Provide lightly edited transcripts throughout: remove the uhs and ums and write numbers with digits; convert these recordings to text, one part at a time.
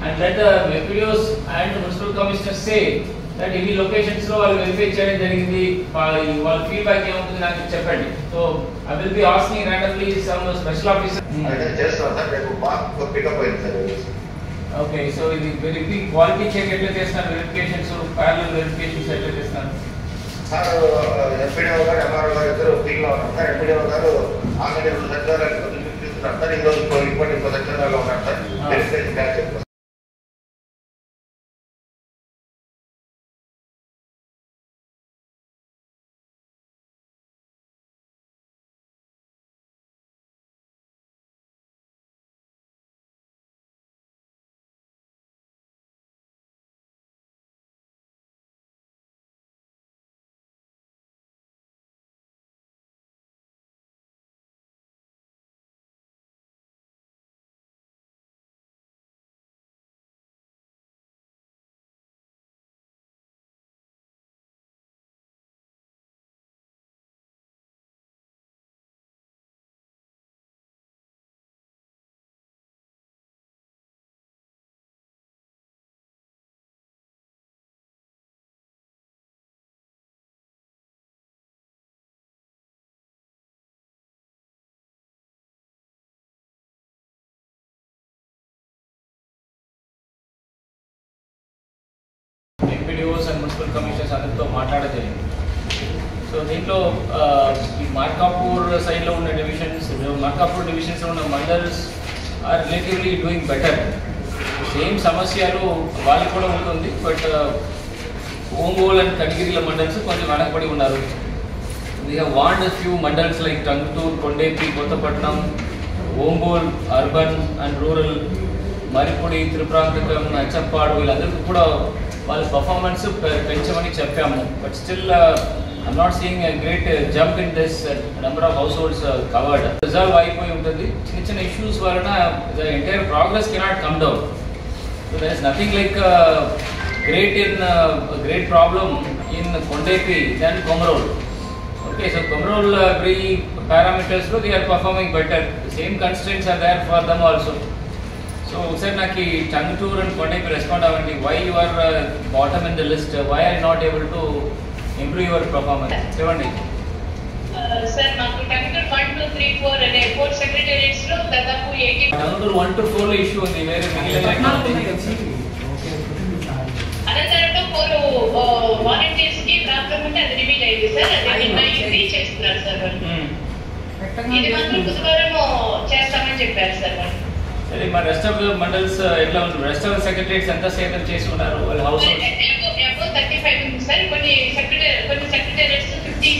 and let the FPDOs and the municipal commissioners say that in locations lo వాళ్ళు verify చేయడం జరిగింది, వాళ్ళ feedback ఏముంటుంది నాకు చెప్పండి. So I will be asking randomly some special officer. అదే చేస్తాం సార్, రేపు బాగా పికప్ అయింది సార్. ఓకే, సో ఇది వెరీ క్వాలిటీ చెక్ ఎట్లా చేస్తున్నారు, వెరిఫికేషన్స్ ప్యారలల్ వెరిఫికేషన్స్ ఎట్లా చేస్తున్నారు సార్? ఎంపీడీఓ గారు ఎంఆర్ఓ గారు ఇద్దరు ఫీల్డ్లో ఉన్నారు సార్. ఎంపీడీఓ గారు ఆల్రెడీ 2 సెక్టర్లు తీసుకున్నారు సార్. ఈరోజు ఇంకో సెక్టర్లో ఉన్నారు సార్. వెరిఫికేషన్ బ్యాక్ చెప్తారు. ఎంపీడీఓస్ అండ్ మున్సిపల్ కమిషనర్స్ అందరితో మాట్లాడడం జరిగింది. సో దీంట్లో ఈ మార్కాపూర్ సైడ్లో ఉన్న డివిజన్స్, మార్కాపూర్ డివిజన్స్లో ఉన్న mandals are relatively doing better. Same సమస్యలు వాళ్ళకి కూడా ఉంటుంది, బట్ ఒంగోలు అండ్ కనిగిరిల మండల్స్ కొంచెం వెనకబడి ఉన్నారు. We have one few mandals like Tangutur, Kondapi, Kothapatnam, Ongole urban and rural, Marripudi, Tripuranthakam, Nachampadu, వీళ్ళందరికీ కూడా వాళ్ళ పర్ఫార్మెన్స్ పెంచమని చెప్పాము. But still I'm not seeing a great jump in this number of households covered. Resolve అయిపోయి ఉంటుంది. చిన్న చిన్న ఇష్యూస్ వలన the entire progress cannot come down. So there is nothing like great problem in Kondepi than Komarol. Okay, so Komarol every parameters they are performing better. The same constraints are there for them also. So sir, naki Changutur and Kondepi respond avandi. Why you are bottom in the list? Why are you not able to improve your performance? Sevandi. Sir, maku Changutur 1, 2, 3, 4 and 4 secretariats lo dadapu 80. Changutur 1 to 4 lo issue undi. Vere migilina అనంతరంలో 4 volunteers కి problem ఉంటే అది reveal అయింది sir. అది నిన్న ఇది చేస్తున్నారు sir వాళ్ళు. ఇది మాత్రం బుధవారం చేస్తామని చెప్పారు సార్ వాళ్ళు. సరే, మరి రెస్ట్ ఆఫ్ ద మండల్స్ ఎట్లా ఉంది? రెస్ట్ ఆఫ్ ద సెక్రటరీస్ ఎంత సేతం చేసి ఉన్నారు వాళ్ళ హౌస్ హోల్డ్స్? ఎబో 35 ఉంది సార్. కొన్ని సెక్రటరీస్ 56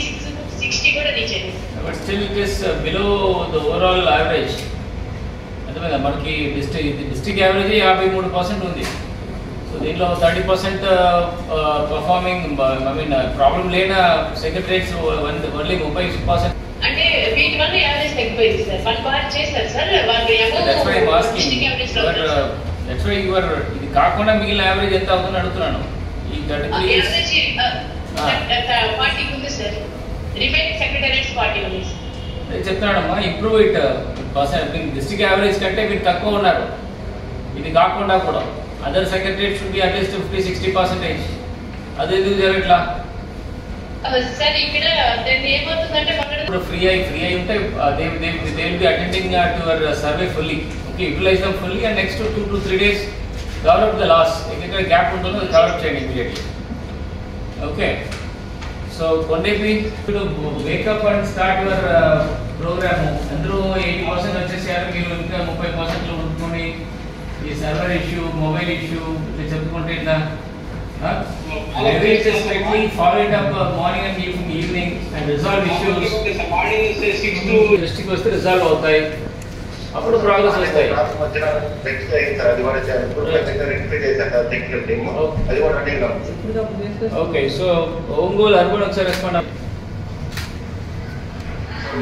60 కూడా రీచ్ అయ్యింది. But still it is below the overall average. అంటే మనకి డిస్ట్రిక్ట్ యావరేజ్ 53% ఉంది. సో దీంట్లో 30% పర్ఫార్మింగ్, ఐ మీన్ ప్రాబ్లం లేని సెక్రటరీస్ ఓన్లీ 30%. అంటే వీటి వల్ల యావరేజ్ తగ్గిపోయింది సార్. వాళ్ళు బాగా చేస్తారు సార్. వాళ్ళు that's why I am asking. That's why your ఇది కాకుండా మిగిలిన యావరేజ్ ఎంత అవుతుందని అడుగుతున్నాను. ఈ 33 యావరేజ్ 40 ఉంది సార్. రిమైనింగ్ సెక్రటరీస్ 40 ఉంది. చెప్తున్నాడమ్మా, ఇంప్రూవ్ ఇట్ డిస్ట్రిక్ట్ యావరేజ్ కంటే మీరు తక్కువ ఉన్నారు. ఇది కాకుండా కూడా other secretaries should be at least 50-60%. అదే ఎందుకు జరగట్లా సార్? ఇక్కడ ఏమవుతుందంటే ఇప్పుడు ఫ్రీ అయి ఉంటే they will be attending to your survey fully. Okay, utilize them fully and next 2 to 3 days develop the loss. ఎక్కడ గ్యాప్ ఉంటుందో అది డెవలప్ చేయండి immediately. Okay, so Kondepi wake up and start your program. అందరూ 80% వచ్చేసారు, మీరు ఇంకా 30% ఉంటుకొని ఈ సర్వర్ ఇష్యూ, మొబైల్ ఇష్యూ ఇట్లా చెప్పుకుంటే ఇట్లా strictly follow it up morning and evening and resolve issues. Morning is 6 to district వస్తే రిజాల్వ్ అవుతాయి, అప్పుడు ప్రోగ్రెస్ వస్తాయి. ఓకే, సో ఒంగోలు అర్బన్ ఒకసారి రెస్పాండ్.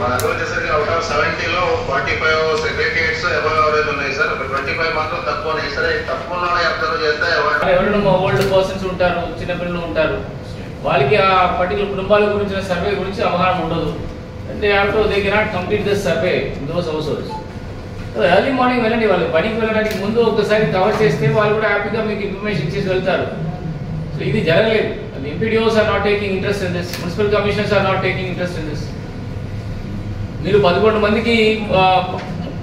మన వచ్చేసరికి అవుట్ ఆఫ్ 70లో 45 సెక్రటరియట్స్ అబవ్ యావరేజ్ ఉన్నాయి సార్. 25 మాత్రం తక్కువ ఉన్నాయి సార్. తక్కువ అబ్జర్వ్ చేస్తే ఎవరైనా ఓల్డ్ పర్సన్స్ ఉంటారు, చిన్నపిల్లలు ఉంటారు, వాళ్ళకి ఆ పర్టికులర్ కుటుంబాల గురించిన సర్వే గురించి అవగాహన ఉండదు. అంటే they cannot complete this survey in those house holds. Early morning వెళ్ళండి, వాళ్ళు పనికి వెళ్ళడానికి ముందు ఒకసారి కవర్ చేస్తే వాళ్ళు కూడా హ్యాపీగా మీకు ఇన్ఫర్మేషన్ ఇచ్చేసి వెళ్తారు. సో ఇది జరగలేదు. MPDOs are not taking interest in this, municipal commissioners are not taking interest in this. మీరు 11 మందికి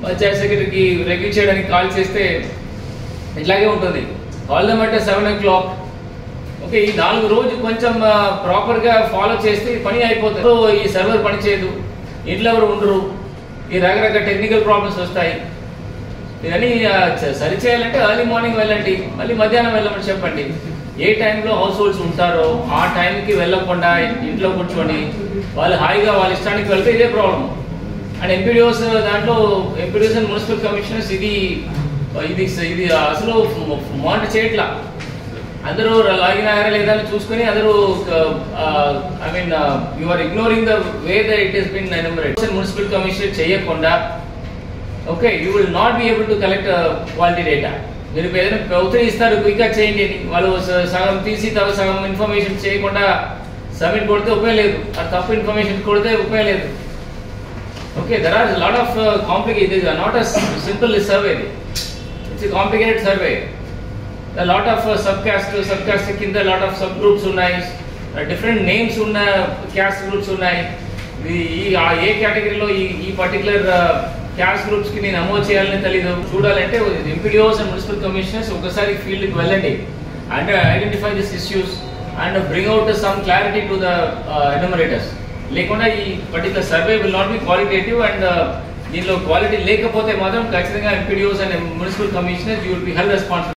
పంచాయత్ సెక్రటరీకి రెగ్యూ చేయడానికి కాల్ చేస్తే ఇట్లాగే ఉంటుంది. కాల్ దమ్ అంటే 7 o'clock. ఓకే, ఈ 4 రోజు కొంచెం ప్రాపర్గా ఫాలో చేస్తే పని అయిపోతుంది. ఈ సర్వర్ పని చేయదు, ఇంట్లో ఎవరు ఉండరు, ఈ రకరకాల టెక్నికల్ ప్రాబ్లమ్స్ వస్తాయి. ఇవన్నీ సరిచేయాలంటే ఎర్లీ మార్నింగ్ వెళ్ళండి, మళ్ళీ మధ్యాహ్నం వెళ్ళమని చెప్పండి. ఏ టైంలో హౌస్ హోల్డ్స్ ఉంటారో ఆ టైంకి వెళ్ళకుండా ఇంట్లో కూర్చొని వాళ్ళు హాయిగా వాళ్ళ ఇష్టానికి వెళ్తే ఇదే ప్రాబ్లం. అండ్ ఎంపీడీఓస్ దాంట్లో ఎంపీడీఓస్ అండ్ మున్సిపల్ కమిషనర్స్ ఇది అసలు మానిటర్ చేయట్లా. అందరూ లాగిన్ అయ్యారా లేదా అని చూసుకొని అందరూ I mean you are ignoring the way that it has been enumerated. Municipal commissioner చేయకుండా okay you will not be able to collect quality data. మీరు ఏదైనా ఒత్తిడి ఇస్తారు క్విక్గా చేయండి అని, వాళ్ళు సగం తీసి సగం ఇన్ఫర్మేషన్ చేయకుండా సబ్మిట్ కొడితే ఉపయోగం లేదు, అది తప్పు ఇన్ఫర్మేషన్ కొడితే ఉపయోగం లేదు. Okay, there are lot of complicated, not a simple survey, it's a complicated survey. Lot of sub caste కింద లాట్ ఆఫ్ సబ్ గ్రూప్స్ ఉన్నాయి, డిఫరెంట్ నేమ్స్ ఉన్న క్యాస్ట్ గ్రూప్స్ ఉన్నాయి. ఏ కేటగిరీలో ఈ పర్టికులర్ క్యాస్ట్ గ్రూప్స్ కి నేను నమోదు చేయాలని తెలీదు. చూడాలంటే ఎంపీడీఓస్ అండ్ మున్సిపల్ కమిషనర్స్ ఒకసారి ఫీల్డ్కి వెళ్ళండి and identify this issues and bring out some clarity to the enumerators. లేకుండా ఈ particular survey will not B qualitative and దీనిలో క్వాలిటీ లేకపోతే మాత్రం ఖచ్చితంగా MPDOs and municipal commissioners you will be held responsible.